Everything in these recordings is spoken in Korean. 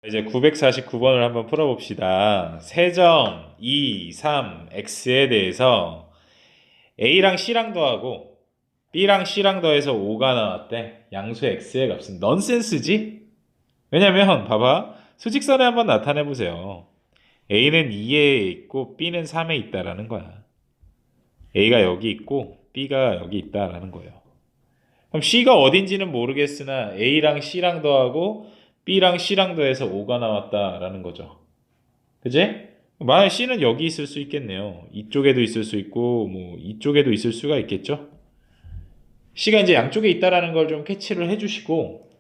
이제 949번을 한번 풀어봅시다. 세점 2, 3, x에 대해서 a랑 c랑 더하고 b랑 c랑 더해서 5가 나왔대. 양수 x의 값은 넌센스지? 왜냐면 봐봐. 수직선에 한번 나타내 보세요. a는 2에 있고 b는 3에 있다라는 거야. a가 여기 있고 b가 여기 있다라는 거예요. 그럼 c가 어딘지는 모르겠으나 a랑 c랑 더하고 b랑 c랑 더해서 5가 나왔다라는 거죠. 그지? 만약 C는 여기 있을 수 있겠네요. 이쪽에도 있을 수 있고, 뭐, 이쪽에도 있을 수가 있겠죠? C가 이제 양쪽에 있다라는 걸 좀 캐치를 해주시고,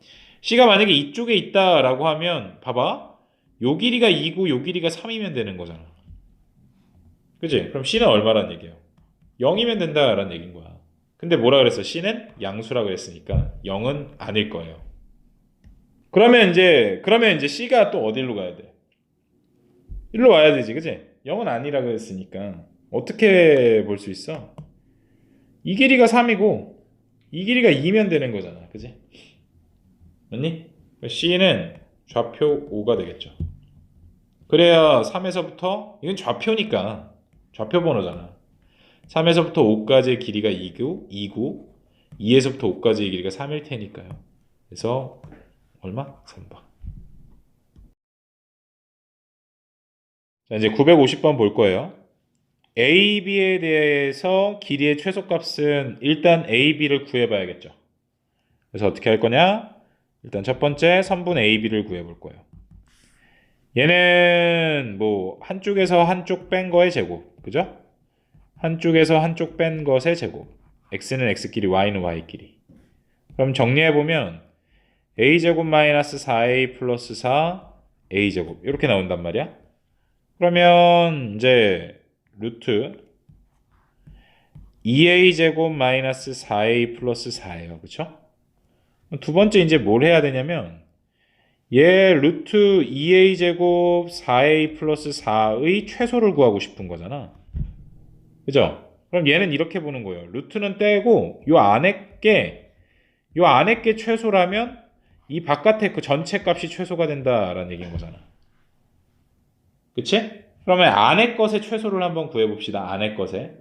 C가 만약에 이쪽에 있다라고 하면, 봐봐. 요 길이가 2고 요 길이가 3이면 되는 거잖아. 그지? 그럼 C는 얼마란 얘기예요? 0이면 된다라는 얘기인 거야. 근데 뭐라 그랬어? C는 양수라 그랬으니까 0은 아닐 거예요. 그러면 이제 C가 또 어디로 가야 돼? 일로 와야 되지, 그지? 0은 아니라 그랬으니까 어떻게 볼 수 있어? 이 길이가 3이고 이 길이가 2면 되는 거잖아, 그지? 맞니? C는 좌표 5가 되겠죠. 그래야 3에서부터 이건 좌표니까 좌표 번호잖아. 3에서부터 5까지의 길이가 2고 2에서부터 5까지의 길이가 3일 테니까요. 그래서 얼마? 3번. 자, 이제 950번 볼 거예요. A, B에 대해서 길이의 최소값은 일단 A, B를 구해봐야겠죠. 그래서 어떻게 할 거냐? 일단 첫 번째 선분 A, B를 구해볼 거예요. 얘는 뭐 한쪽에서 한쪽 뺀 거의 제곱, 그죠? 한쪽에서 한쪽 뺀 것의 제곱. X는 X끼리, Y는 Y끼리. 그럼 정리해보면 A제곱 마이너스 4A 플러스 4 A제곱 이렇게 나온단 말이야. 그러면 이제 루트 2a제곱 마이너스 4a 플러스 4예요. 그쵸? 두 번째 이제 뭘 해야 되냐면 얘 루트 2a제곱 4a 플러스 4의 최소를 구하고 싶은 거잖아. 그죠? 그럼 얘는 이렇게 보는 거예요. 루트는 떼고 요 안에 게 최소라면 이 바깥에 그 전체 값이 최소가 된다라는 얘기인 거잖아. 그치? 그러면 안에 것의 최소를 한번 구해봅시다. 안에 것의.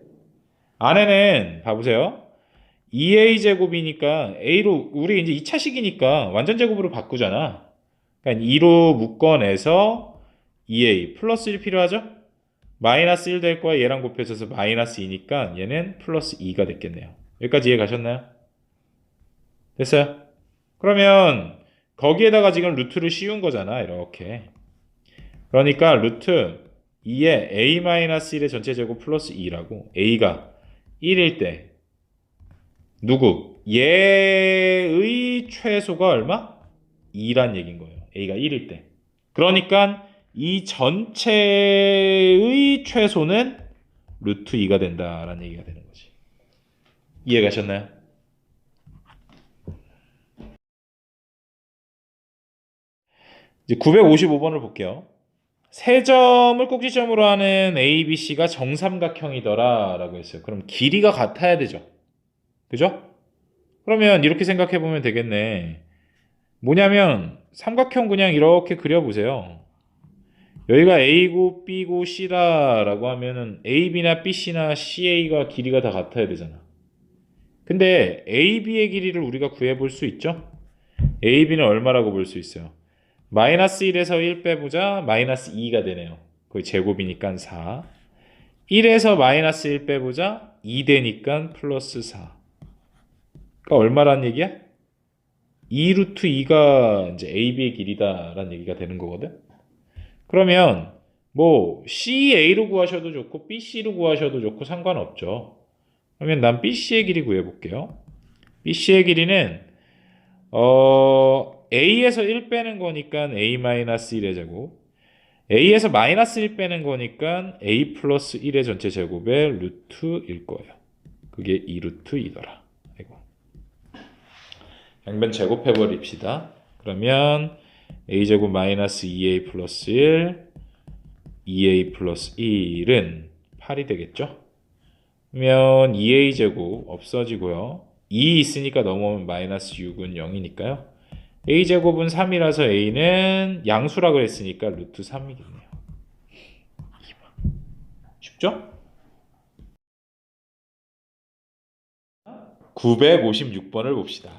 안에는 봐보세요. 2a 제곱이니까 a로 우리 이제 2차식이니까 완전 제곱으로 바꾸잖아. 그러니까 2로 묶어내서 2a 플러스 1 필요하죠? 마이너스 1 될 거야. 얘랑 곱해져서 마이너스 2니까 얘는 플러스 2가 됐겠네요. 여기까지 이해 가셨나요? 됐어요? 그러면 거기에다가 지금 루트를 씌운 거잖아. 이렇게. 그러니까 루트 2에 a-1의 전체 제곱 플러스 2라고 a가 1일 때 누구? 얘의 최소가 얼마? 2란 얘기인 거예요. A가 1일 때. 그러니까 이 전체의 최소는 루트 2가 된다라는 얘기가 되는 거지. 이해 가셨나요? 이제 955번을 볼게요. 세 점을 꼭지점으로 하는 ABC가 정삼각형이더라 라고 했어요. 그럼 길이가 같아야 되죠. 그죠? 그러면 이렇게 생각해 보면 되겠네. 뭐냐면 삼각형 그냥 이렇게 그려보세요. 여기가 A고 B고 C다라고 하면은 AB나 BC나 CA가 길이가 다 같아야 되잖아. 근데 AB의 길이를 우리가 구해볼 수 있죠? AB는 얼마라고 볼 수 있어요? 마이너스 1에서 1 빼보자 마이너스 2가 되네요. 거의 제곱이니까 4. 1에서 마이너스 1 빼보자 2 되니까 플러스 4. 그러니까 얼마란 얘기야? 2 루트 2가 이제 AB의 길이다라는 얘기가 되는 거거든. 그러면 뭐 CA로 구하셔도 좋고 BC로 구하셔도 좋고 상관없죠. 그러면 난 BC의 길이 구해볼게요. BC의 길이는 A에서 1 빼는 거니까 A-1의 제곱, A에서 마이너스 1 빼는 거니까 A 플러스 1의 전체 제곱의 루트일 거예요. 그게 2 루트 2더라. 양변 제곱해버립시다. 그러면 a제곱 마이너스 2a 플러스 1, 2a 플러스 1은 8이 되겠죠? 그러면 2a제곱 없어지고요. 2 있으니까 넘어오면 마이너스 6은 0이니까요. a제곱은 3이라서 a는 양수라 그랬으니까 루트 3이겠네요. 쉽죠? 956번을 봅시다.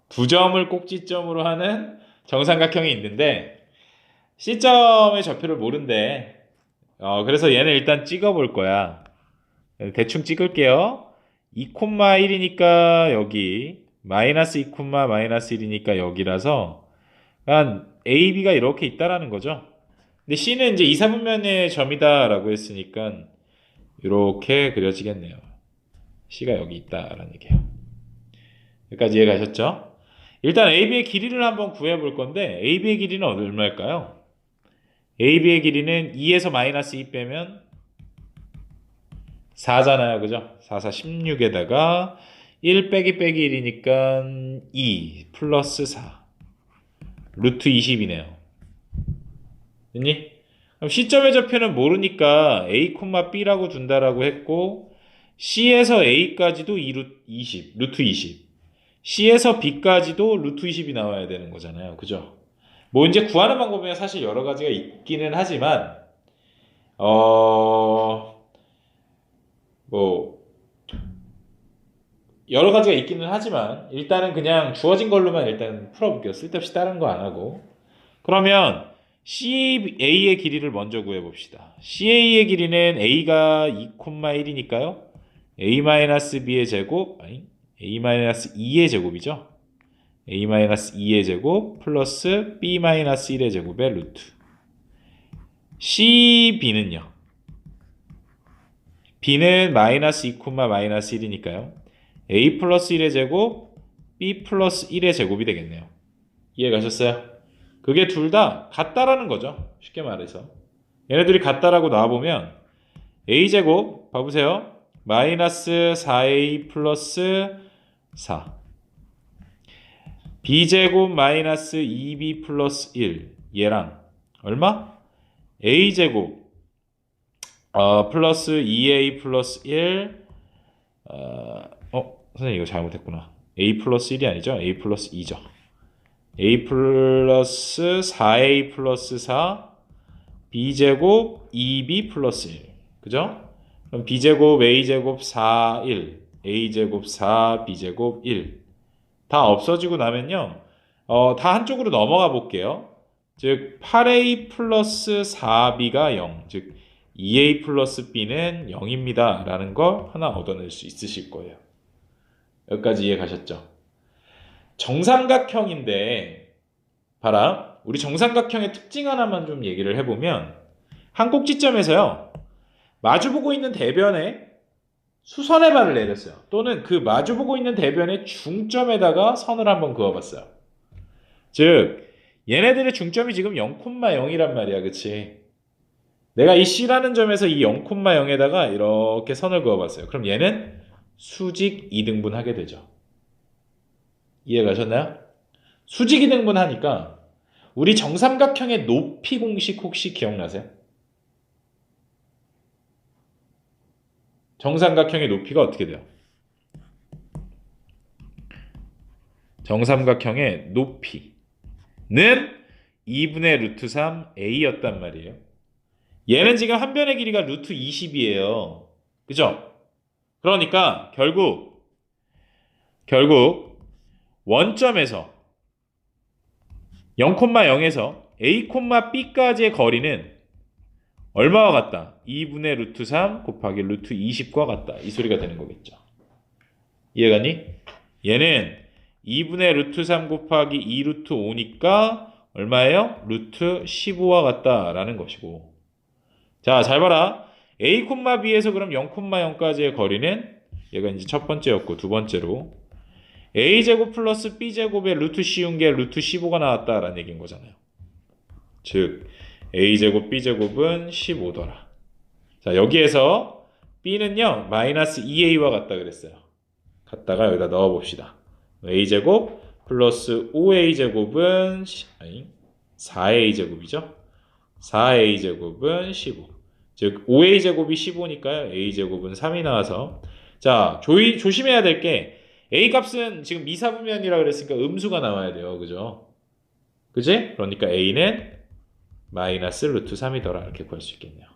두 점을 꼭지점으로 하는 정삼각형이 있는데 C점의 좌표를 모른대. 그래서 얘는 일단 찍어볼 거야. 대충 찍을게요. 2,1이니까 여기 마이너스 2, 마이너스 1이니까 여기라서 AB가 이렇게 있다라는 거죠. 근데 C는 이제 2, 4분면의 점이다 라고 했으니까 이렇게 그려지겠네요. C가 여기 있다라는 얘기예요. 여기까지 이해가셨죠? 일단 AB의 길이를 한번 구해볼 건데 AB의 길이는 얼마일까요? AB의 길이는 2에서 마이너스 2 빼면 4잖아요. 그죠? 4, 4, 16에다가 1 빼기 1이니까 2 플러스 4 루트 20이네요. 됐니? 그럼 C점의 좌표는 모르니까 A, B라고 둔다라고 했고 C에서 A까지도 20, 루트 20 C에서 B까지도 루트 20이 나와야 되는 거잖아요. 그죠? 뭐 이제 구하는 방법이 사실 여러 가지가 있기는 하지만 뭐 여러 가지가 있기는 하지만 일단은 그냥 주어진 걸로만 일단 풀어볼게요. 쓸데없이 다른 거 안 하고. 그러면 CA의 길이를 먼저 구해봅시다. CA의 길이는 A가 2,1이니까요. A-B의 제곱, 아니 A-2의 제곱이죠. A-2의 제곱 플러스 B-1의 제곱의 루트. CB는요. B는 마이너스 2, 마이너스 1이니까요. A 플러스 1의 제곱, B 플러스 1의 제곱이 되겠네요. 이해가셨어요? 그게 둘 다 같다라는 거죠. 쉽게 말해서. 얘네들이 같다라고 나와보면 A제곱, 봐보세요. 마이너스 4A 플러스 4. B제곱 마이너스 2B 플러스 1. 얘랑 얼마? A제곱 플러스 2A 플러스 1. 선생님 이거 잘못했구나. A 플러스 1이 아니죠? A 플러스 2죠. A 플러스 4A 플러스 4 B제곱 2B 플러스 1. 그죠? 그럼 B제곱 A제곱 4, 1 A제곱 4, B제곱 1 다 없어지고 나면요. 다 한쪽으로 넘어가 볼게요. 즉 8A 플러스 4B가 0. 즉 2A 플러스 B는 0입니다. 라는 걸 하나 얻어낼 수 있으실 거예요. 여기까지 이해 가셨죠? 정삼각형인데 봐라. 우리 정삼각형의 특징 하나만 좀 얘기를 해보면 한 꼭지점에서요. 마주보고 있는 대변에 수선의 발을 내렸어요. 또는 그 마주보고 있는 대변의 중점에다가 선을 한번 그어봤어요. 즉 얘네들의 중점이 지금 0,0이란 말이야. 그치? 내가 이 C라는 점에서 이 0,0에다가 이렇게 선을 그어봤어요. 그럼 얘는 수직 2등분 하게 되죠. 이해가셨나요? 수직 2등분 하니까 우리 정삼각형의 높이 공식 혹시 기억나세요? 정삼각형의 높이가 어떻게 돼요? 정삼각형의 높이는 2분의 루트 3a였단 말이에요. 얘는 지금 한 변의 길이가 루트 20이에요. 그죠? 그러니까 결국 원점에서 0,0에서 a, b까지의 거리는 얼마와 같다? 2분의 루트 3 곱하기 루트 20과 같다. 이 소리가 되는 거겠죠. 이해가니? 얘는 2분의 루트 3 곱하기 2 루트 5니까 얼마예요? 루트 15와 같다라는 것이고. 자, 잘 봐라. a, b에서 그럼 0,0까지의 거리는 얘가 이제 첫 번째였고 두 번째로 a제곱 플러스 b제곱의 루트 씌운 게 루트 15가 나왔다라는 얘기인 거잖아요. 즉 a제곱 b제곱은 15더라. 자, 여기에서 b는요 마이너스 2a와 같다 그랬어요. 갖다가 여기다 넣어봅시다. a제곱 플러스 5a제곱은 4a제곱이죠. 4a제곱은 15. 즉 5a제곱이 15니까요. a제곱은 3이 나와서 자 조심해야 될 게 A 값은 지금 미사분면이라 그랬으니까 음수가 나와야 돼요. 그죠? 그지? 그러니까 A는 마이너스 루트 3이더라. 이렇게 구할 수 있겠네요.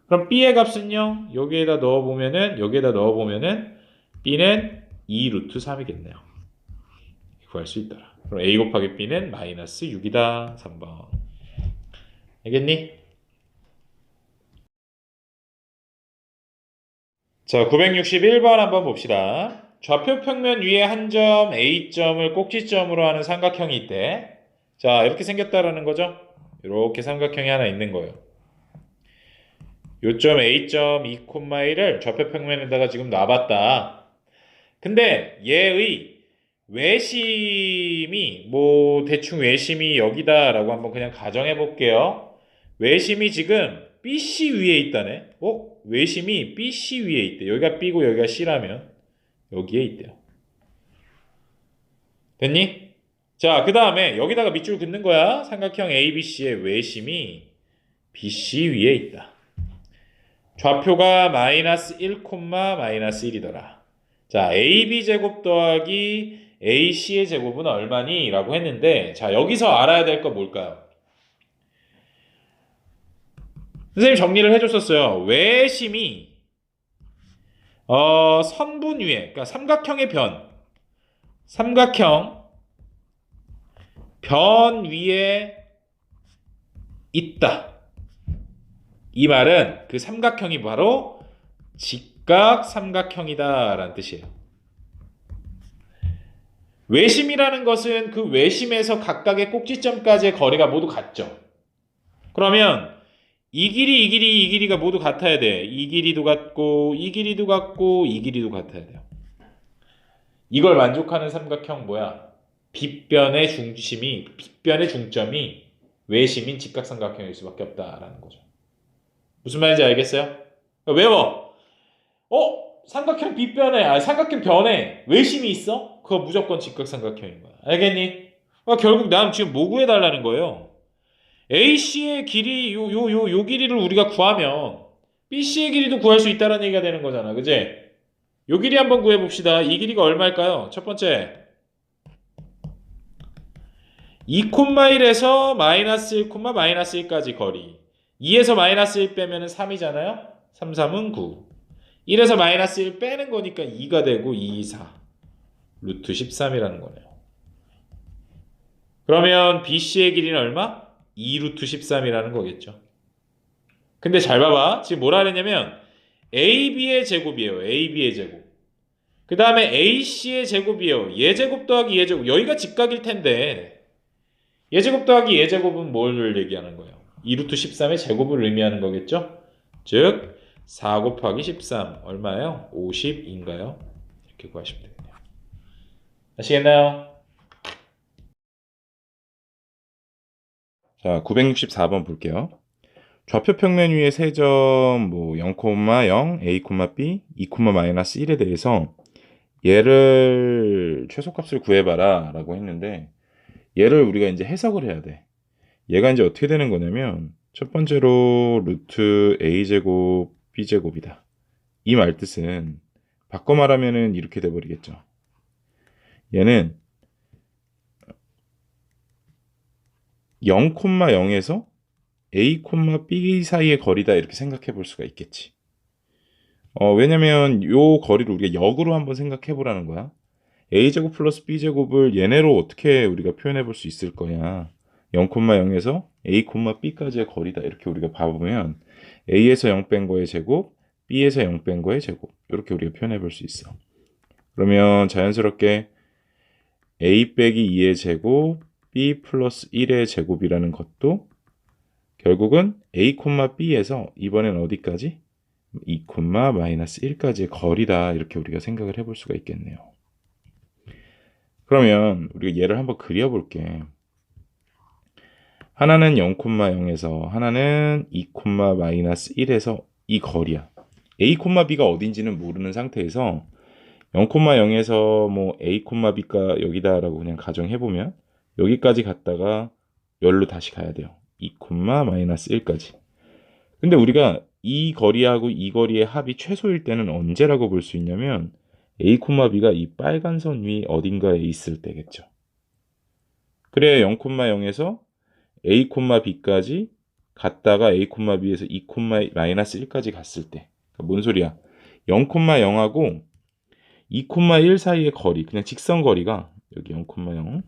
그럼 B의 값은요. 여기에다 넣어보면은 B는 2 루트 3이겠네요. 구할 수 있더라. 그럼 A 곱하기 B는 마이너스 6이다. 3번. 알겠니? 자, 961번 한번 봅시다. 좌표 평면 위에 한 점 A점을 꼭지점으로 하는 삼각형이 있대. 자, 이렇게 생겼다라는 거죠. 이렇게 삼각형이 하나 있는 거예요. 요점 A점 2,1을 좌표 평면에다가 지금 놔봤다. 근데 얘의 외심이 뭐 대충 외심이 여기다라고 한번 그냥 가정해 볼게요. 외심이 지금 BC 위에 있다네. 외심이 BC 위에 있대. 여기가 B고 여기가 C라면 여기에 있대요. 됐니? 자, 그 다음에 여기다가 밑줄 긋는 거야. 삼각형 ABC의 외심이 BC 위에 있다. 좌표가 마이너스 1, 마이너스 1이더라. 자, AB제곱 더하기 AC의 제곱은 얼마니? 라고 했는데, 자, 여기서 알아야 될 거 뭘까요? 선생님 정리를 해줬었어요. 외심이 선분 위에, 그러니까 삼각형 변 위에 있다. 이 말은 그 삼각형이 바로 직각 삼각형이다 라는 뜻이에요. 외심이라는 것은 그 외심에서 각각의 꼭지점까지의 거리가 모두 같죠. 그러면 이 길이가 모두 같아야 돼. 이 길이도 같고 이 길이도 같고 이 길이도 같아야 돼요. 이걸 만족하는 삼각형 뭐야? 빗변의 중점이 외심인 직각삼각형일 수밖에 없다라는 거죠. 무슨 말인지 알겠어요? 외워. 삼각형 변에 외심이 있어? 그거 무조건 직각삼각형인 거야. 알겠니? 결국 난 지금 뭐 구해달라는 거예요? AC의 길이 요 길이를 우리가 구하면 BC의 길이도 구할 수 있다는 얘기가 되는 거잖아. 그지? 요 길이 한번 구해봅시다. 이 길이가 얼마일까요? 첫 번째 2,1에서 마이너스 1, 마이너스 1까지 거리. 2에서 마이너스 1 빼면 3이잖아요. 3, 3은 9. 1에서 마이너스 1 빼는 거니까 2가 되고 2, 4. 루트 13이라는 거네요. 그러면 BC의 길이는 얼마? 2 루트 13이라는 거겠죠. 근데 잘 봐봐. 지금 뭐라 그랬냐면 AB의 제곱이에요. AB의 제곱. 그 다음에 AC의 제곱이에요. 얘제곱 더하기 얘제곱. 여기가 직각일 텐데 얘제곱 더하기 얘제곱은 뭘 얘기하는 거예요? 2 루트 13의 제곱을 의미하는 거겠죠? 즉 4 곱하기 13 얼마예요? 50인가요? 이렇게 구하시면 되겠네요. 아시겠나요? 자, 964번 볼게요. 좌표 평면 위에 세 점, 0,0, A, B, 2, 마이너스 1에 대해서 얘를 최소값을 구해봐라 라고 했는데 얘를 우리가 이제 해석을 해야 돼. 얘가 이제 어떻게 되는 거냐면 첫 번째로 루트 A제곱 B제곱이다. 이 말뜻은 바꿔 말하면은 이렇게 돼버리겠죠. 얘는 0,0에서 A, B 사이의 거리다 이렇게 생각해 볼 수가 있겠지. 왜냐면 요 거리를 우리가 역으로 한번 생각해 보라는 거야. A제곱 플러스 B제곱을 얘네로 어떻게 우리가 표현해 볼 수 있을 거냐. 0,0에서 A, B까지의 거리다 이렇게 우리가 봐보면 A에서 0 뺀 거의 제곱, B에서 0 뺀 거의 제곱 이렇게 우리가 표현해 볼 수 있어. 그러면 자연스럽게 A 빼기 2의 제곱, B 플러스 1의 제곱이라는 것도 결국은 A, B에서 이번엔 어디까지? 2, 마이너스 1까지의 거리다 이렇게 우리가 생각을 해볼 수가 있겠네요. 그러면 우리가 얘를 한번 그려볼게. 하나는 0,0에서 하나는 2, 마이너스 1에서 이 거리야. A, B가 어딘지는 모르는 상태에서 0,0에서 A, B가 여기다라고 그냥 가정해보면 여기까지 갔다가 열로 다시 가야 돼요. 2, 마이너스 1까지. 근데 우리가 이 거리하고 이 거리의 합이 최소일 때는 언제라고 볼 수 있냐면 a, b가 이 빨간 선 위 어딘가에 있을 때겠죠. 그래야 0,0에서 a, b까지 갔다가 a, b에서 2, 마이너스 1까지 갔을 때. 그러니까 뭔 소리야? 0,0하고 2,1 사이의 거리, 그냥 직선 거리가 여기 0,0.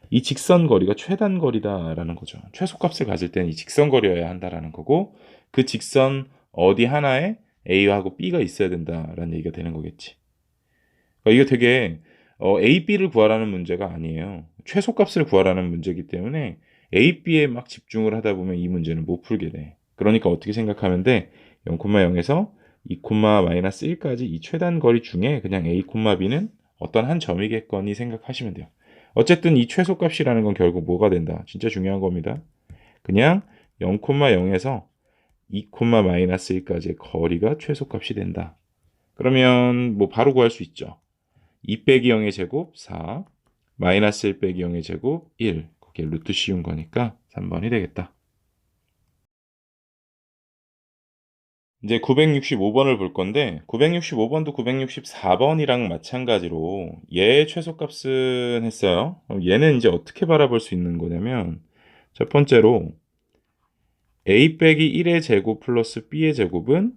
이 직선 거리가 최단 거리다라는 거죠. 최소값을 가질 때는 이 직선 거리여야 한다라는 거고, 그 직선 어디 하나에 A하고 B가 있어야 된다라는 얘기가 되는 거겠지. 그러니까 이게 되게 A, B를 구하라는 문제가 아니에요. 최소값을 구하라는 문제이기 때문에 A, B에 막 집중을 하다 보면 이 문제는 못 풀게 돼. 그러니까 어떻게 생각하면 돼? 0,0에서 2, 마이너스 1까지 이 최단 거리 중에 그냥 A, B는 어떤 한 점이겠거니 생각하시면 돼요. 어쨌든 이 최소값이라는 건 결국 뭐가 된다? 진짜 중요한 겁니다. 그냥 0,0에서 2, 마이너스 1까지의 거리가 최소값이 된다. 그러면 뭐 바로 구할 수 있죠. 2 빼기 0의 제곱 4, 마이너스 1 빼기 0의 제곱 1. 그게 루트 씌운 거니까 3번이 되겠다. 이제 965번을 볼 건데 965번도 964번이랑 마찬가지로 얘의 최소값은 했어요. 그럼 얘는 이제 어떻게 바라볼 수 있는 거냐면 첫 번째로 a 빼기 1의 제곱 플러스 b의 제곱은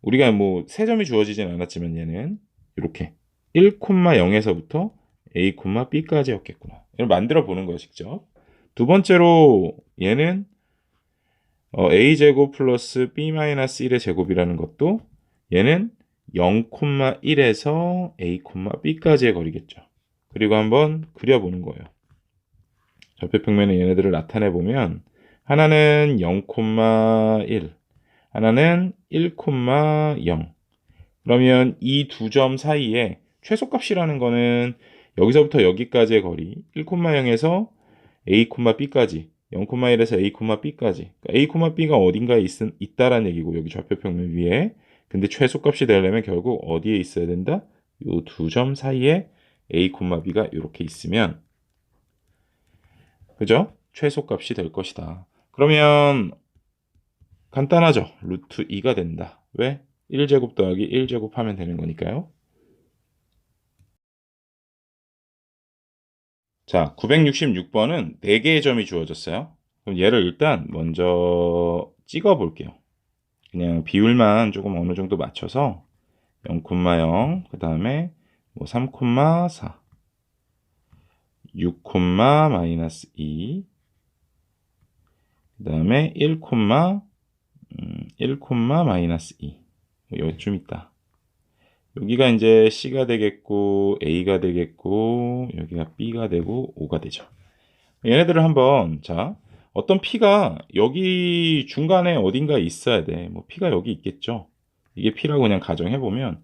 우리가 뭐 세 점이 주어지진 않았지만 얘는 이렇게 1,0에서부터 a, b까지였겠구나. 이걸 만들어 보는 거예요, 직접. 두 번째로 얘는 a제곱 플러스 b-1의 제곱이라는 것도 얘는 0,1에서 a, b까지의 거리겠죠. 그리고 한번 그려보는 거예요. 절대평면에 얘네들을 나타내 보면 하나는 0,1, 하나는 1,0. 그러면 이 두 점 사이에 최소값이라는 거는 여기서부터 여기까지의 거리 1,0에서 a, b까지 0,1에서 a, b까지 그러니까 a, b가 어딘가에 있다라는 얘기고 여기 좌표평면 위에 근데 최소값이 되려면 결국 어디에 있어야 된다? 이 두 점 사이에 a, b가 이렇게 있으면 그죠? 최소값이 될 것이다. 그러면 간단하죠? 루트 2가 된다. 왜? 1제곱 더하기 1제곱 하면 되는 거니까요. 자, 966번은 4개의 점이 주어졌어요. 그럼 얘를 일단 먼저 찍어 볼게요. 그냥 비율만 조금 어느 정도 맞춰서 0,0, 그 다음에 뭐 3,4, 6, 마이너스 2, 그 다음에 1, 1, 마이너스 2. 여기쯤 있다. 여기가 이제 C가 되겠고 A가 되겠고 여기가 B가 되고 O가 되죠. 얘네들을 한번 자 어떤 P가 여기 중간에 어딘가에 있어야 돼. 뭐 P가 여기 있겠죠. 이게 P라고 그냥 가정해 보면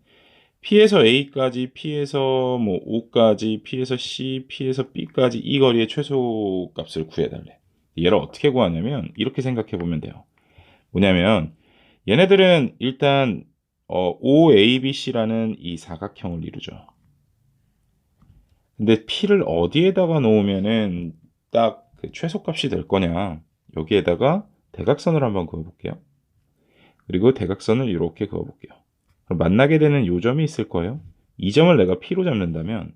P에서 A까지, P에서 뭐 O까지, P에서 C, P에서 B까지 이 거리의 최소값을 구해달래. 얘를 어떻게 구하냐면 이렇게 생각해 보면 돼요. 뭐냐면 얘네들은 일단 OABC라는 이 사각형을 이루죠. 근데 P를 어디에다가 놓으면은 딱 그 최소값이 될 거냐? 여기에다가 대각선을 한번 그어볼게요. 그리고 대각선을 이렇게 그어볼게요. 그럼 만나게 되는 요점이 있을 거예요. 이 점을 내가 P로 잡는다면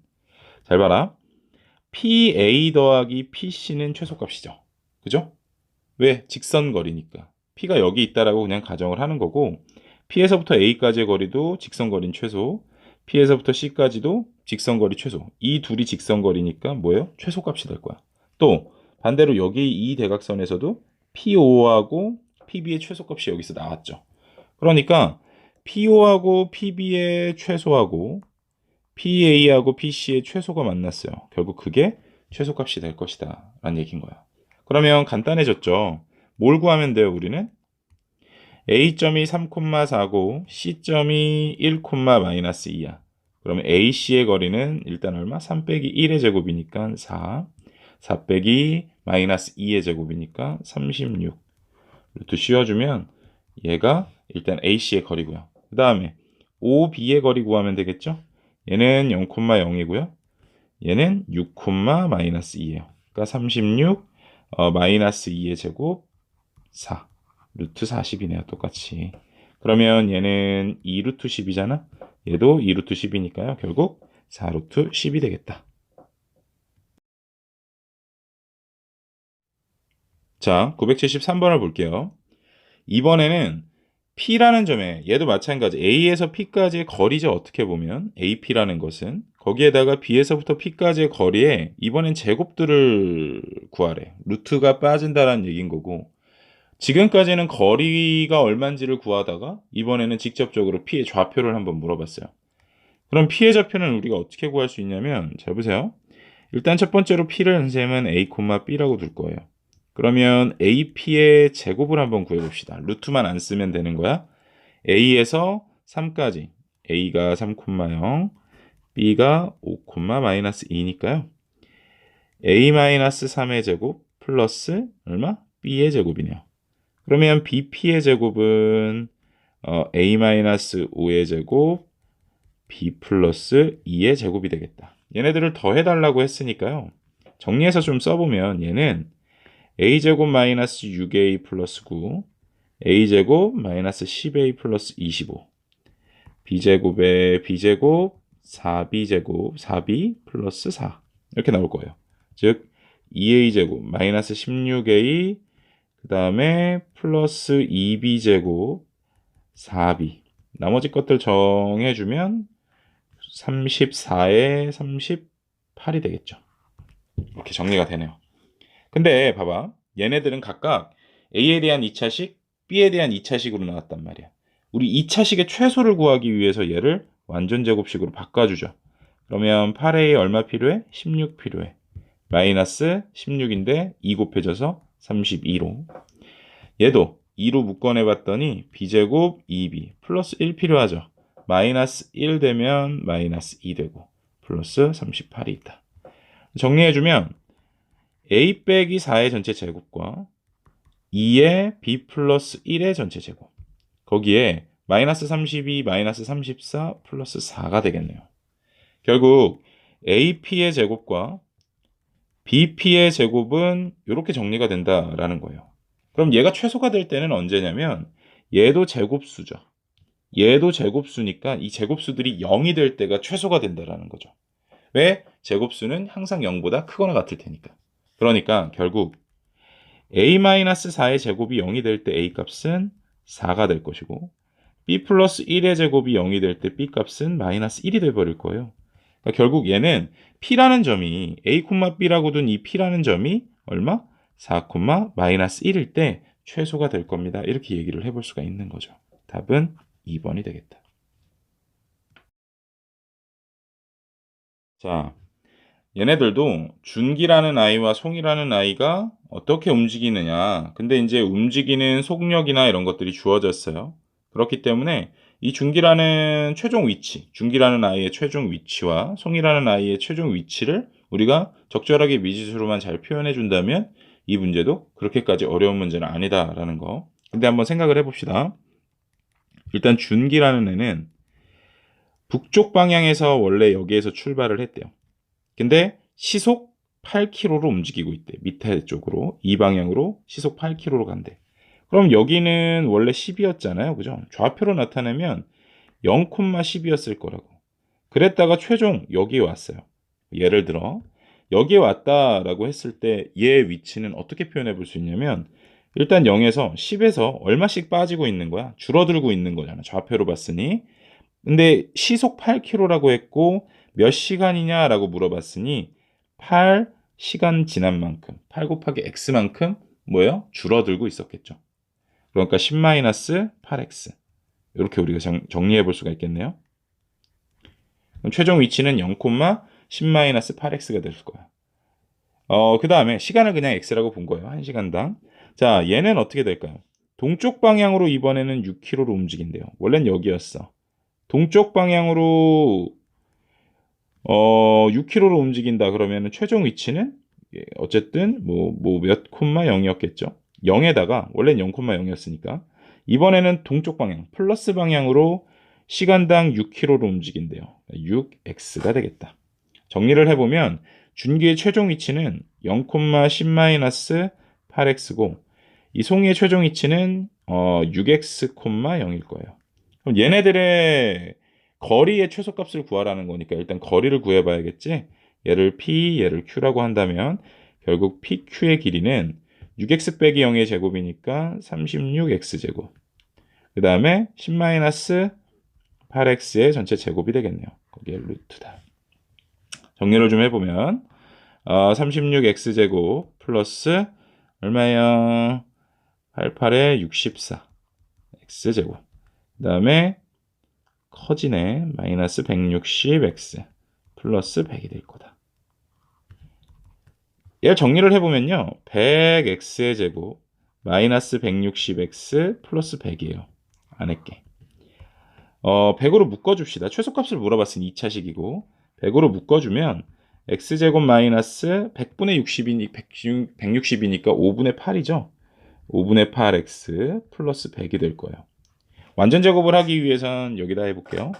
잘 봐라. PA 더하기 PC는 최소값이죠. 그죠? 왜? 직선거리니까. P가 여기 있다라고 그냥 가정을 하는 거고 P에서부터 A까지의 거리도 직선거리는 최소, P에서부터 C까지도 직선거리 최소. 이 둘이 직선거리니까 뭐예요? 최소값이 될 거야. 또 반대로 여기 이 대각선에서도 PO하고 PB의 최소값이 여기서 나왔죠. 그러니까 PO하고 PB의 최소하고 PA하고 PC의 최소가 만났어요. 결국 그게 최소값이 될 것이다 라는 얘기인 거야. 그러면 간단해졌죠. 뭘 구하면 돼요, 우리는? A점이 3,4고 C점이 1, 마이너스 2야. 그러면 AC의 거리는 일단 얼마? 3 빼기 1의 제곱이니까 4. 4 빼기 마이너스 2의 제곱이니까 36. 루트 씌워주면 얘가 일단 AC의 거리고요. 그 다음에 OB의 거리 구하면 되겠죠? 얘는 0,0이고요. 얘는 6, 마이너스 2예요. 그러니까 36 마이너스 2의 제곱 4. 루트 40이네요. 똑같이. 그러면 얘는 2 루트 10이잖아. 얘도 2루트 10이니까요. 결국 4루트 10이 되겠다. 자, 973번을 볼게요. 이번에는 P라는 점에 얘도 마찬가지 A에서 P까지의 거리죠. 어떻게 보면 AP라는 것은 거기에다가 B에서부터 P까지의 거리에 이번엔 제곱들을 구하래. 루트가 빠진다라는 얘기인 거고 지금까지는 거리가 얼마인지를 구하다가 이번에는 직접적으로 P의 좌표를 한번 물어봤어요. 그럼 P의 좌표는 우리가 어떻게 구할 수 있냐면 잘 보세요. 일단 첫 번째로 P를 선생님은 A, B라고 둘 거예요. 그러면 AP의 제곱을 한번 구해봅시다. 루트만 안 쓰면 되는 거야. A에서 3까지 A가 3,0, B가 5, 마이너스 2니까요. A-3의 제곱 플러스 얼마? B의 제곱이네요. 그러면 BP의 제곱은 A-5의 제곱 B 플러스 2의 제곱이 되겠다. 얘네들을 더해달라고 했으니까요. 정리해서 좀 써보면 얘는 A제곱 마이너스 6A 플러스 9 A제곱 마이너스 10A 플러스 25 B제곱에 B제곱 4B제곱 4B 플러스 4 이렇게 나올 거예요. 즉 2A제곱 마이너스 16A 그 다음에 플러스 2B제곱 4B 나머지 것들 정해주면 34에 38이 되겠죠. 이렇게 정리가 되네요. 근데 봐봐. 얘네들은 각각 A에 대한 2차식, B에 대한 2차식으로 나왔단 말이야. 우리 2차식의 최소를 구하기 위해서 얘를 완전 제곱식으로 바꿔주죠. 그러면 8A 얼마 필요해? 16 필요해. 마이너스 16인데 2 곱해져서 32로. 얘도 2로 묶어내봤더니 B제곱 2B 플러스 1 필요하죠. 마이너스 1 되면 마이너스 2 되고 플러스 38이 있다. 정리해주면 A 빼기 4의 전체 제곱과 2의 B 플러스 1의 전체 제곱 거기에 마이너스 32, 마이너스 34 플러스 4가 되겠네요. 결국 AP의 제곱과 BP의 제곱은 이렇게 정리가 된다라는 거예요. 그럼 얘가 최소가 될 때는 언제냐면 얘도 제곱수죠. 얘도 제곱수니까 이 제곱수들이 0이 될 때가 최소가 된다라는 거죠. 왜? 제곱수는 항상 0보다 크거나 같을 테니까. 그러니까 결국 A-4의 제곱이 0이 될 때 A 값은 4가 될 것이고 B 플러스 1의 제곱이 0이 될 때 B 값은 마이너스 1이 돼버릴 거예요. 그러니까 결국 얘는 P라는 점이 A, B라고 둔 이 P라는 점이 얼마? 4, 마이너스 1일 때 최소가 될 겁니다. 이렇게 얘기를 해볼 수가 있는 거죠. 답은 2번이 되겠다. 자, 얘네들도 준기라는 아이와 송이라는 아이가 어떻게 움직이느냐. 근데 이제 움직이는 속력이나 이런 것들이 주어졌어요. 그렇기 때문에 이 준기라는 최종 위치, 준기라는 아이의 최종 위치와 송이라는 아이의 최종 위치를 우리가 적절하게 미지수로만 잘 표현해 준다면 이 문제도 그렇게까지 어려운 문제는 아니다라는 거. 근데 한번 생각을 해봅시다. 일단 준기라는 애는 북쪽 방향에서 원래 여기에서 출발을 했대요. 근데 시속 8km로 움직이고 있대. 밑에 쪽으로 이 방향으로 시속 8km로 간대. 그럼 여기는 원래 10이었잖아요. 그죠? 좌표로 나타내면 0,10이었을 거라고. 그랬다가 최종 여기에 왔어요. 예를 들어 여기에 왔다라고 했을 때 얘의 위치는 어떻게 표현해 볼 수 있냐면 일단 0에서 10에서 얼마씩 빠지고 있는 거야. 줄어들고 있는 거잖아. 좌표로 봤으니. 근데 시속 8km라고 했고 몇 시간이냐라고 물어봤으니 8시간 지난 만큼 8 곱하기 x만큼 뭐예요? 줄어들고 있었겠죠. 그러니까 10-8x 이렇게 우리가 정리해 볼 수가 있겠네요. 그럼 최종 위치는 0,10-8x가 될 거야. 그 다음에 시간을 그냥 x라고 본 거예요. 1시간당. 자, 얘는 어떻게 될까요? 동쪽 방향으로 이번에는 6km로 움직인대요. 원래는 여기였어. 동쪽 방향으로 6km로 움직인다 그러면 최종 위치는 어쨌든 몇 콤마 0이었겠죠. 0에다가 원래는 0,0이었으니까 이번에는 동쪽 방향 플러스 방향으로 시간당 6km로 움직인대요. 6x가 되겠다. 정리를 해보면 준기의 최종 위치는 0,10-8x고 이 송이의 최종 위치는 6x, 0일 거예요. 그럼 얘네들의 거리의 최소값을 구하라는 거니까 일단 거리를 구해봐야겠지. 얘를 P, 얘를 Q라고 한다면 결국 PQ의 길이는 6x 빼기 0의 제곱이니까 36x제곱. 그 다음에 10-8x의 전체 제곱이 되겠네요. 거기에 루트다. 정리를 좀 해보면 36x제곱 플러스 얼마예요? 88에 64 x제곱. 그 다음에 커지네. 마이너스 160x 플러스 100이 될 거다. 얘를 정리를 해보면요. 100x의 제곱 마이너스 160x 플러스 100이에요. 안 할게. 100으로 묶어줍시다. 최소값을 물어봤으니 2차식이고 100으로 묶어주면 x제곱 마이너스 100분의 160이니까 5분의 8이죠. 5분의 8x 플러스 100이 될 거예요. 완전 제곱을 하기 위해선 여기다 해볼게요.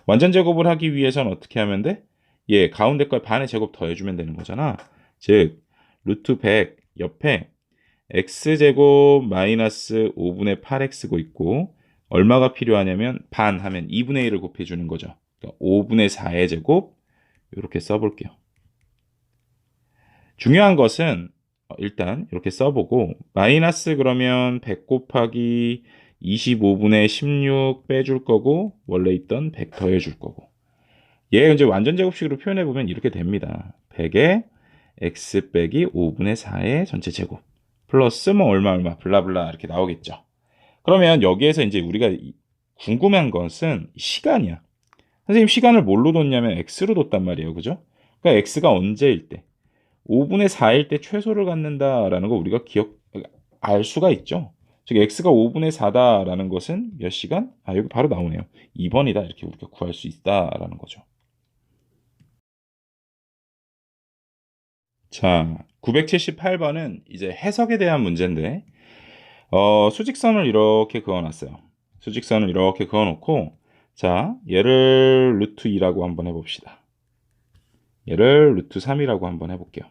완전 제곱을 하기 위해선 어떻게 하면 돼? 예, 가운데 걸 반의 제곱 더해주면 되는 거잖아. 즉 루트 100 옆에 x제곱 마이너스 5분의 8x고 있고 얼마가 필요하냐면 반 하면 2분의 1을 곱해주는 거죠. 그러니까 5분의 4의 제곱 이렇게 써볼게요. 중요한 것은 일단 이렇게 써보고 마이너스 그러면 100 곱하기 25분의 16 빼줄 거고 원래 있던 100 더해줄 거고 얘 이제 완전 제곱식으로 표현해보면 이렇게 됩니다. 100에 x 빼기 5분의 4의 전체 제곱 플러스 뭐 얼마 블라블라 이렇게 나오겠죠. 그러면 여기에서 이제 우리가 궁금한 것은 시간이야. 선생님 시간을 뭘로 뒀냐면 x로 뒀단 말이에요. 그죠? 그러니까 x가 언제일 때 5분의 4일 때 최소를 갖는다라는 거 우리가 알 수가 있죠. 즉 x가 5분의 4다라는 것은 몇 시간? 여기 바로 나오네요. 2번이다. 이렇게 우리가 구할 수 있다라는 거죠. 자, 978번은 이제 해석에 대한 문제인데 수직선을 이렇게 그어놨어요. 수직선을 이렇게 그어놓고 자, 얘를 루트 2라고 한번 해봅시다. 얘를 루트 3이라고 한번 해볼게요.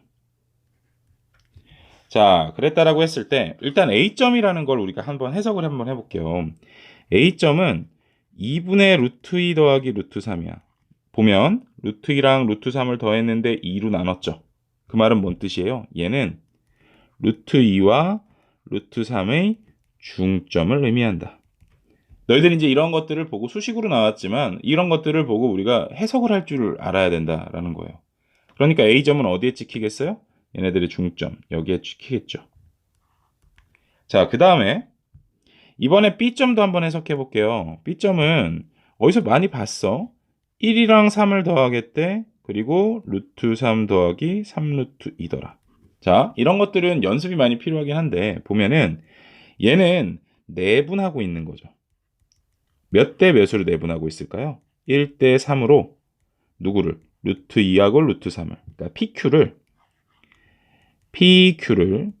자, 그랬다라고 했을 때 일단 A점이라는 걸 우리가 한번 해석을 한번 해볼게요. A점은 2분의 루트 2 더하기 루트 3이야. 보면 루트 2랑 루트 3을 더했는데 2로 나눴죠. 그 말은 뭔 뜻이에요? 얘는 루트 2와 루트 3의 중점을 의미한다. 너희들이 이제 이런 것들을 보고 수식으로 나왔지만 이런 것들을 보고 우리가 해석을 할 줄 알아야 된다라는 거예요. 그러니까 A점은 어디에 찍히겠어요? 얘네들의 중점, 여기에 찍히겠죠. 자, 그 다음에 이번에 B점도 한번 해석해 볼게요. B점은 어디서 많이 봤어? 1이랑 3을 더하겠대. 그리고 루트 3 더하기 3루트 2더라. 자, 이런 것들은 연습이 많이 필요하긴 한데 보면은 얘는 내분하고 있는 거죠. 몇 대 몇으로 내분하고 있을까요? 1대 3으로 누구를? 루트 2하고 루트 3을. 그러니까 PQ를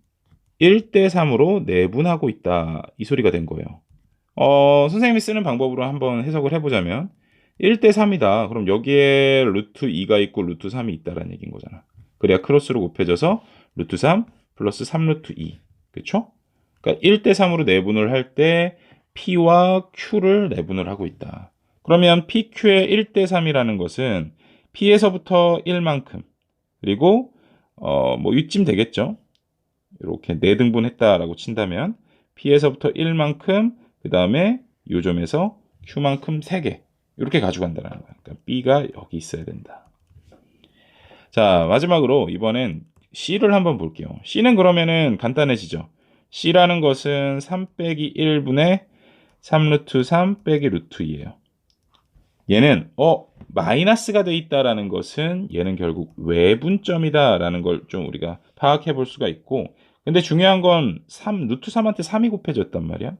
1대 3으로 내분하고 있다. 이 소리가 된 거예요. 선생님이 쓰는 방법으로 한번 해석을 해보자면 1대 3이다. 그럼 여기에 루트 2가 있고 루트 3이 있다라는 얘기인 거잖아. 그래야 크로스로 곱해져서 루트 3 플러스 3루트 2. 그렇죠? 그러니까 1대 3으로 내분을 할 때 P와 Q를 내분을 하고 있다. 그러면 PQ의 1대 3이라는 것은 P에서부터 1만큼 그리고 뭐 이쯤 되겠죠. 이렇게 4등분했다라고 친다면 P에서부터 1만큼 그 다음에 이 점에서 Q만큼 3개 이렇게 가져간다는 거야. 그러니까 B가 여기 있어야 된다. 자, 마지막으로 이번엔 C를 한번 볼게요. C는 그러면은 간단해지죠. C라는 것은 3 빼기 1분의 3루트 3 빼기 루트 2예요. 얘는 마이너스가 돼 있다라는 것은 얘는 결국 외분점이다라는 걸 좀 우리가 파악해 볼 수가 있고 근데 중요한 건 루트 3한테 3이 곱해졌단 말이야.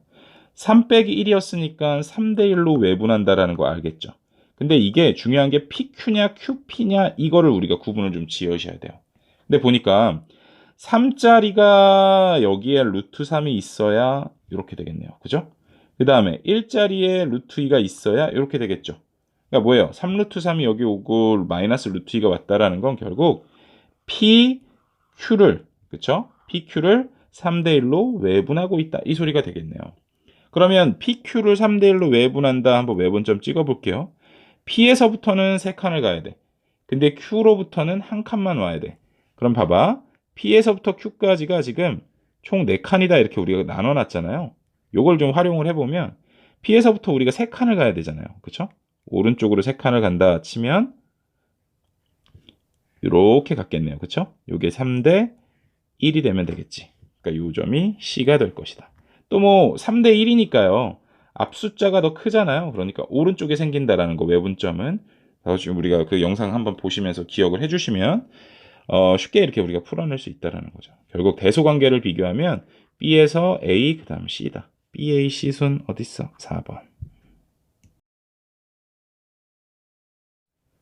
3 빼기 1이었으니까 3대 1로 외분한다라는 거 알겠죠? 근데 이게 중요한 게 PQ냐 QP냐 이거를 우리가 구분을 좀 지으셔야 돼요. 근데 보니까 3짜리가 여기에 루트 3이 있어야 이렇게 되겠네요. 그죠? 그 다음에 1짜리에 루트 2가 있어야 이렇게 되겠죠. 그러니까 뭐예요? 3루트 3이 여기 오고 마이너스 루트 2가 왔다라는 건 결국 PQ를 그쵸? PQ를 3대 1로 외분하고 있다. 이 소리가 되겠네요. 그러면 PQ를 3대 1로 외분한다. 한번 외분점 찍어 볼게요. P에서부터는 3칸을 가야 돼. 근데 Q로부터는 한 칸만 와야 돼. 그럼 봐봐. P에서부터 Q까지가 지금 총 4칸이다 이렇게 우리가 나눠놨잖아요. 요걸 좀 활용을 해보면 P에서부터 우리가 3칸을 가야 되잖아요. 그쵸? 오른쪽으로 3칸을 간다 치면 이렇게 갔겠네요. 그쵸? 요게 3대 1이 되면 되겠지. 그러니까 요 점이 C가 될 것이다. 또 뭐 3대 1이니까요. 앞 숫자가 더 크잖아요. 그러니까 오른쪽에 생긴다라는 거 외분점은 지금 우리가 그 영상 한번 보시면서 기억을 해주시면 쉽게 이렇게 우리가 풀어낼 수 있다라는 거죠. 결국 대소관계를 비교하면 B에서 A 그다음 C다. BA C순 어딨어? 4번.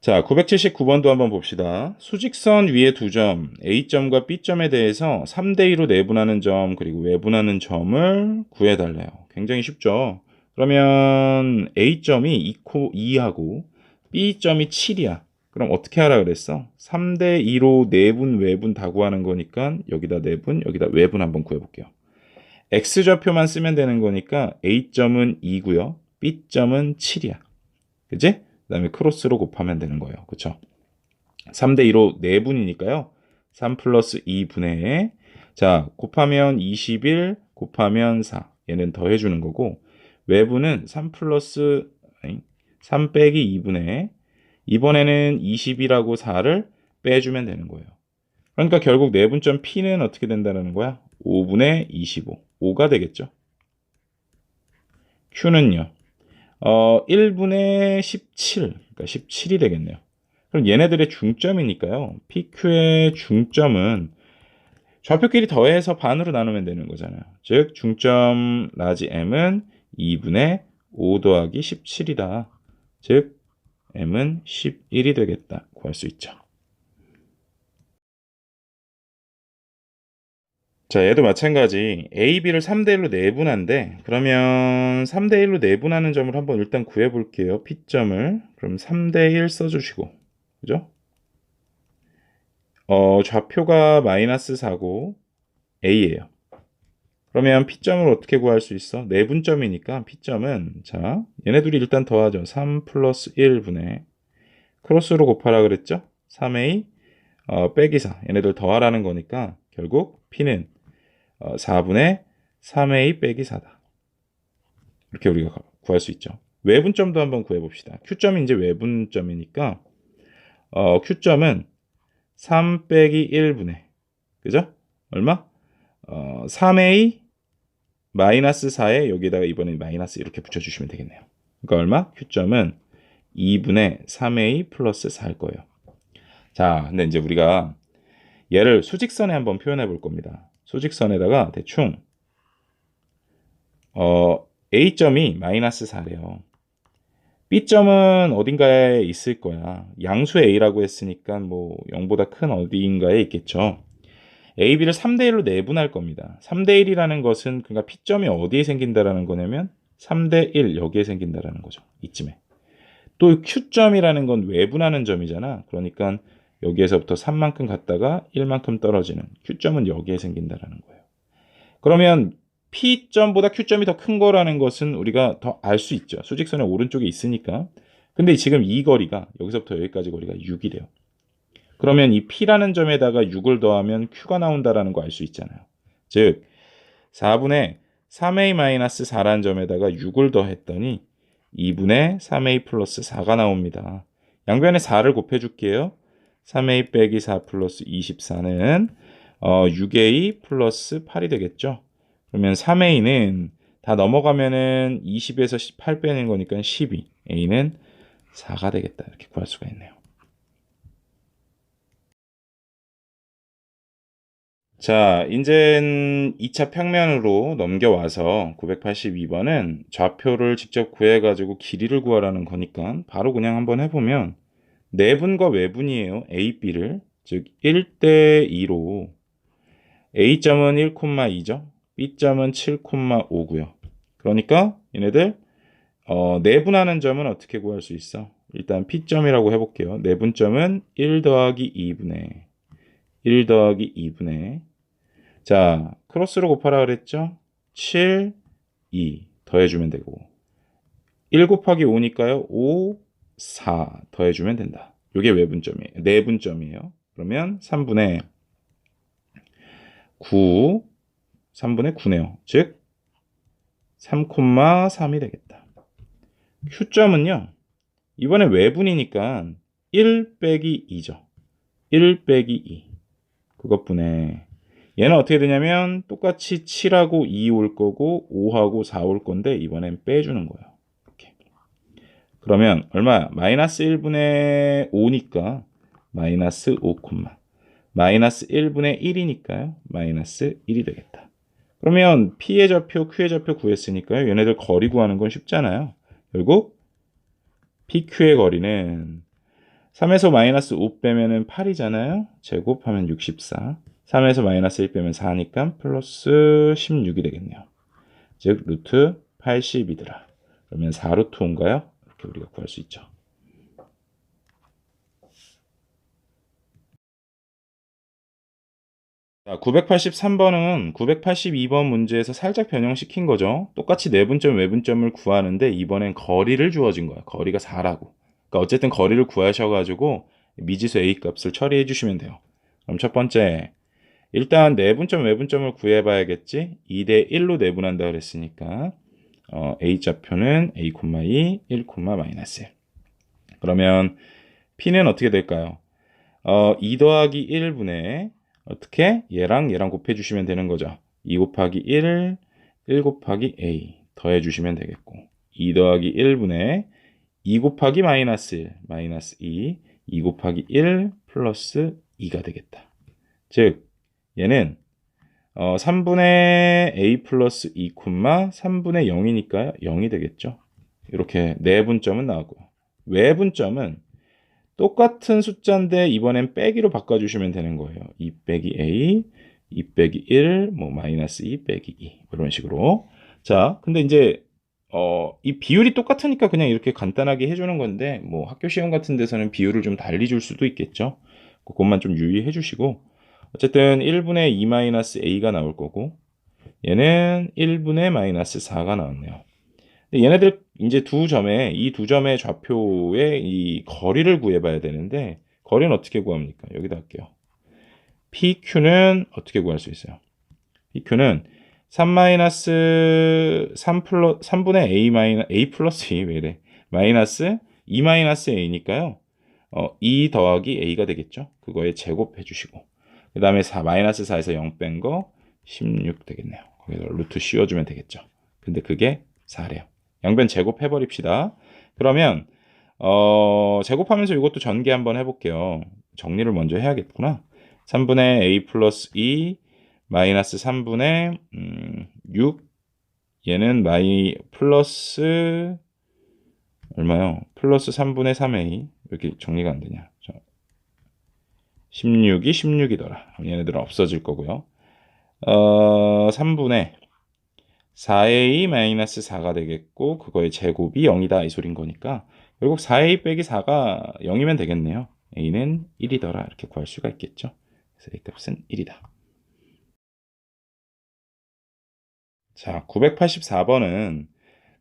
자, 979번도 한번 봅시다. 수직선 위에 두 점, A점과 B점에 대해서 3대2로 내분하는 점, 그리고 외분하는 점을 구해달래요. 굉장히 쉽죠? 그러면 A점이 2하고 B점이 7이야. 그럼 어떻게 하라 그랬어? 3대2로 내분, 외분 다 구하는 거니까 여기다 내분, 여기다 외분 한번 구해볼게요. X좌표만 쓰면 되는 거니까 A점은 2고요. B점은 7이야. 그치? 그 다음에 크로스로 곱하면 되는 거예요. 그쵸? 3대2로 4분이니까요. 3 플러스 2분의 자, 곱하면 21 곱하면 4. 얘는 더해주는 거고 외분은 3 플러스 3 빼기 2분의 이번에는 20이라고 4를 빼주면 되는 거예요. 그러니까 결국 내분점 P는 어떻게 된다는 거야? 5분의 25. 5가 되겠죠. Q는요. 1분의 17, 그러니까 17이 되겠네요. 그럼 얘네들의 중점이니까요. PQ의 중점은 좌표끼리 더해서 반으로 나누면 되는 거잖아요. 즉 중점 라지 M은 2분의 5 더하기 17이다. 즉 M은 11이 되겠다. 구할 수 있죠. 자, 얘도 마찬가지. A, B를 3대1로 내분한데 그러면 3대1로 내분하는 점을 한번 일단 구해볼게요. P점을. 그럼 3대1 써주시고 그죠? 좌표가 마이너스 4고 A예요. 그러면 P점을 어떻게 구할 수 있어? 내분점이니까 P점은 자, 얘네 둘이 일단 더하죠. 3 플러스 1분의 크로스로 곱하라 그랬죠? 3A 빼기 4. 얘네들 더하라는 거니까 결국 P는 4분의 3A 빼기 4다. 이렇게 우리가 구할 수 있죠. 외분점도 한번 구해봅시다. Q점이 이제 외분점이니까 Q점은 3 빼기 1분의 그죠? 얼마? 3A 마이너스 4에 여기다가 이번엔 마이너스 이렇게 붙여주시면 되겠네요. 그러니까 얼마? Q점은 2분의 3A 플러스 4일 거예요. 자, 근데 이제 우리가 얘를 수직선에 한번 표현해 볼 겁니다. 수직선에다가 대충 A점이 마이너스 4래요. B점은 어딘가에 있을 거야. 양수 A라고 했으니까 뭐 0보다 큰 어디인가에 있겠죠. A, B를 3대1로 내분할 겁니다. 3대1이라는 것은 그러니까 P점이 어디에 생긴다라는 거냐면 3대1 여기에 생긴다라는 거죠. 이쯤에. 또 Q점이라는 건 외분하는 점이잖아. 그러니까 여기에서부터 3만큼 갔다가 1만큼 떨어지는 Q점은 여기에 생긴다라는 거예요. 그러면 P점보다 Q점이 더 큰 거라는 것은 우리가 더 알 수 있죠. 수직선의 오른쪽에 있으니까. 근데 지금 이 거리가 여기서부터 여기까지 거리가 6이래요. 그러면 이 P라는 점에다가 6을 더하면 Q가 나온다라는 거 알 수 있잖아요. 즉 4분의 3A-4라는 점에다가 6을 더했더니 2분의 3A 플러스 4가 나옵니다. 양변에 4를 곱해줄게요. 3A 빼기 4 플러스 24는 6A 플러스 8이 되겠죠. 그러면 3A는 다 넘어가면은 20에서 18 빼는 거니까 12. A는 4가 되겠다. 이렇게 구할 수가 있네요. 자, 이제 2차 평면으로 넘겨와서 982번은 좌표를 직접 구해가지고 길이를 구하라는 거니까 바로 그냥 한번 해보면 내분과 외분이에요. A, B를. 즉 1대 2로 A점은 1,2죠. B점은 7,5고요. 그러니까 얘네들 내분하는 점은 어떻게 구할 수 있어? 일단 P점이라고 해볼게요. 내분점은 1 더하기 2분의 1 더하기 2분의 자, 크로스로 곱하라 그랬죠? 7, 2 더해주면 되고 1 곱하기 5니까요. 5, 4 더해주면 된다. 이게 외분점이에요. 내분점이에요. 그러면 3분의 9, 3분의 9네요. 즉 3,3이 되겠다. Q점은요. 이번에 외분이니까 1 빼기 2죠. 1 빼기 2. 그것분에 얘는 어떻게 되냐면 똑같이 7하고 2 올 거고 5하고 4 올 건데 이번엔 빼주는 거예요. 이렇게. 그러면 얼마야? 마이너스 1분의 5니까 마이너스 5, 마이너스 1분의 1이니까요. 마이너스 1이 되겠다. 그러면 P의 좌표, Q의 좌표 구했으니까요. 얘네들 거리 구하는 건 쉽잖아요. 결국 PQ의 거리는 3에서 마이너스 5 빼면은 8이잖아요. 제곱하면 64. 3에서 마이너스 1 빼면 4니까 플러스 16이 되겠네요. 즉 루트 80이더라. 그러면 4 루트 5인가요? 이렇게 우리가 구할 수 있죠. 자, 983번은 982번 문제에서 살짝 변형시킨 거죠. 똑같이 내분점, 외분점을 구하는데 이번엔 거리를 주어진 거야. 거리가 4라고. 그러니까 어쨌든 거리를 구하셔가지고 미지수 A 값을 처리해 주시면 돼요. 그럼 첫 번째, 일단 내분점, 외분점을 구해봐야겠지. 2대 1로 내분한다 그랬으니까 A 좌표는 A, 2, 1, 마이너스 1. 그러면 P는 어떻게 될까요? 2 더하기 1분의 어떻게? 얘랑 곱해주시면 되는 거죠. 2 곱하기 1, 1 곱하기 A 더해주시면 되겠고 2 더하기 1분의 2 곱하기 마이너스 1, 마이너스 2, 2 곱하기 1 플러스 2가 되겠다. 즉 얘는 3분의 A 플러스 2, 3분의 0이니까요. 0이 되겠죠. 이렇게 내분점은 나오고요. 외분점은 똑같은 숫자인데 이번엔 빼기로 바꿔주시면 되는 거예요. 2 빼기 A, 2 빼기 1, 마이너스 2 빼기 2 이런 식으로. 자, 근데 이제 이 비율이 똑같으니까 그냥 이렇게 간단하게 해주는 건데 학교 시험 같은 데서는 비율을 좀 달리 줄 수도 있겠죠. 그것만 좀 유의해 주시고 어쨌든 1분의 2 마이너스 A가 나올 거고 얘는 1분의 마이너스 4가 나왔네요. 얘네들 이제 이 두 점의 좌표의 이 거리를 구해봐야 되는데 거리는 어떻게 구합니까? 여기다 할게요. PQ는 어떻게 구할 수 있어요? PQ는 3분의 A 플러스 2 왜 이래? 마이너스 2 마이너스 A니까요. 2 더하기 A가 되겠죠? 그거에 제곱해 주시고 그 다음에 마이너스 4에서 0 뺀 거 16 되겠네요. 거기서 루트 씌워주면 되겠죠. 근데 그게 4래요. 양변 제곱해버립시다. 그러면 제곱하면서 이것도 전개 한번 해볼게요. 정리를 먼저 해야겠구나. 3분의 A 플러스 2 마이너스 3분의 6 얘는 플러스 얼마요? 플러스 3분의 3A 이렇게 정리가 안 되냐. 16이 16이더라. 얘네들은 없어질 거고요. 3분의 4a 마이너스 4가 되겠고 그거의 제곱이 0이다 이 소린 거니까 결국 4a 빼기 4가 0이면 되겠네요. a는 1이더라 이렇게 구할 수가 있겠죠. 그래서 a 값은 1이다. 자, 984번은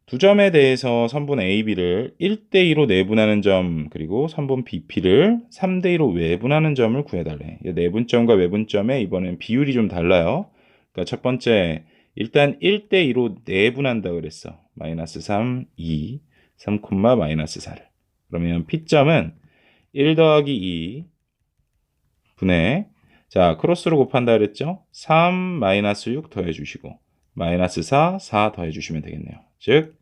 두 점에 대해서 선분 AB를 1대2로 내분하는 점 그리고 선분 BP를 3대2로 외분하는 점을 구해달래. 내분점과 외분점의 이번엔 비율이 좀 달라요. 그러니까 첫 번째 일단 1대2로 내분한다 그랬어. 마이너스 3, 2, 3, 마이너스 4를. 그러면 P점은 1 더하기 2 분의 자 크로스로 곱한다 그랬죠. 3 마이너스 6 더해주시고 마이너스 4, 4 더해주시면 되겠네요. 즉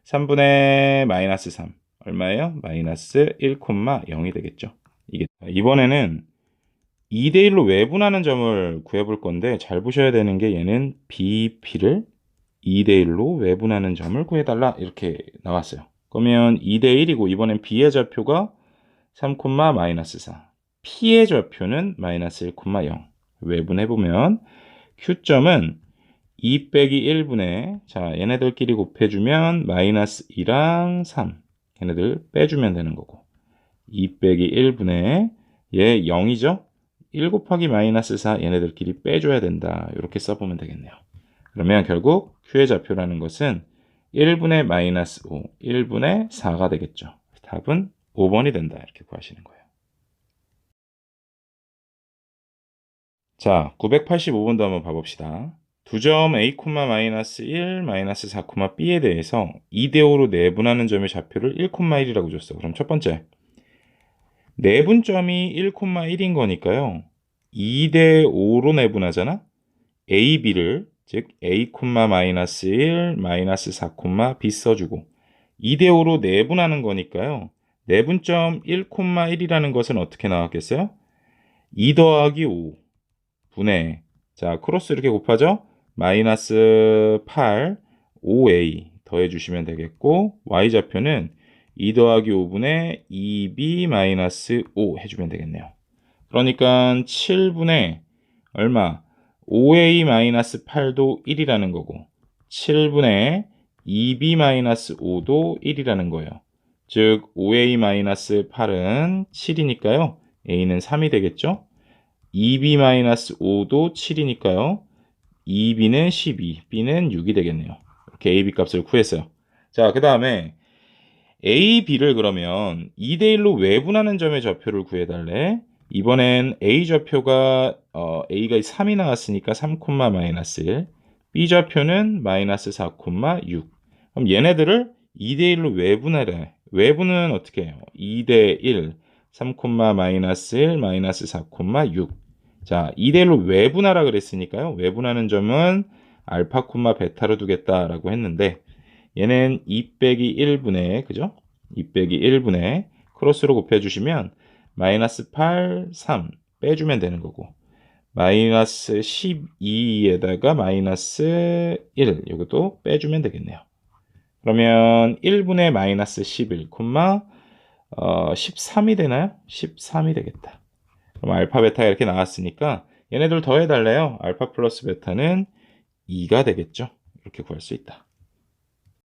3분의 마이너스 3 얼마예요? 마이너스 1, 0이 되겠죠. 이번에는 2대1로 외분하는 점을 구해볼 건데 잘 보셔야 되는 게 얘는 BP를 2대1로 외분하는 점을 구해달라 이렇게 나왔어요. 그러면 2대1이고 이번엔 B의 좌표가 3, 마이너스 4 P의 좌표는 마이너스 1, 0 외분해보면 Q점은 2 빼기 1분의 자 얘네들끼리 곱해주면 마이너스 2랑 3 얘네들 빼주면 되는 거고 2 빼기 1분의 얘 0이죠. 1 곱하기 마이너스 4 얘네들끼리 빼줘야 된다. 이렇게 써보면 되겠네요. 그러면 결국 Q의 좌표라는 것은 1분의 마이너스 5, 1분의 4가 되겠죠. 답은 5번이 된다. 이렇게 구하시는 거예요. 자, 985번도 한번 봐봅시다. 두 점 a, -1, -4, b에 대해서 2대5로 내분하는 점의 좌표를 1,1이라고 줬어. 그럼 첫 번째, 내분점이 1,1인 거니까요. 2대5로 내분하잖아. a, b를 즉 a, -1, -4, b 써주고 2대5로 내분하는 거니까요. 내분점 1,1이라는 것은 어떻게 나왔겠어요? 2 더하기 5 분의, 자, 크로스 이렇게 곱하죠? -8 5a 더해주시면 되겠고, y좌표는 2 더하기 5분의 2b-5 해주면 되겠네요. 그러니까 7분의 얼마? 5a-8도 1이라는 거고, 7분의 2b-5도 1이라는 거예요. 즉 5a-8은 7이니까요. a는 3이 되겠죠? 2b-5도 7이니까요. 2b는 12, b는 6이 되겠네요. 이렇게 a, b 값을 구했어요. 자, 그 다음에 a, b를 그러면 2대1로 외분하는 점의 좌표를 구해달래. 이번엔 a 좌표가 a가 3이 나왔으니까 3, -1, b 좌표는 -4, 6. 그럼 얘네들을 2대1로 외분하래. 외분은 어떻게 해요? 2대1, 3, -1, -4, 6. 자, 2대1로 외분하라 그랬으니까요. 외분하는 점은 알파, 베타로 두겠다라고 했는데, 얘는 2 빼기 1분의, 그죠? 2 빼기 1분의 크로스로 곱해주시면 -8, 3 빼주면 되는 거고, -12에다가 -1, 이것도 빼주면 되겠네요. 그러면 1분의 -11, 13이 되나요? 13이 되겠다. 그럼 알파, 베타가 이렇게 나왔으니까 얘네들 더해달래요. 알파 플러스 베타는 2가 되겠죠. 이렇게 구할 수 있다.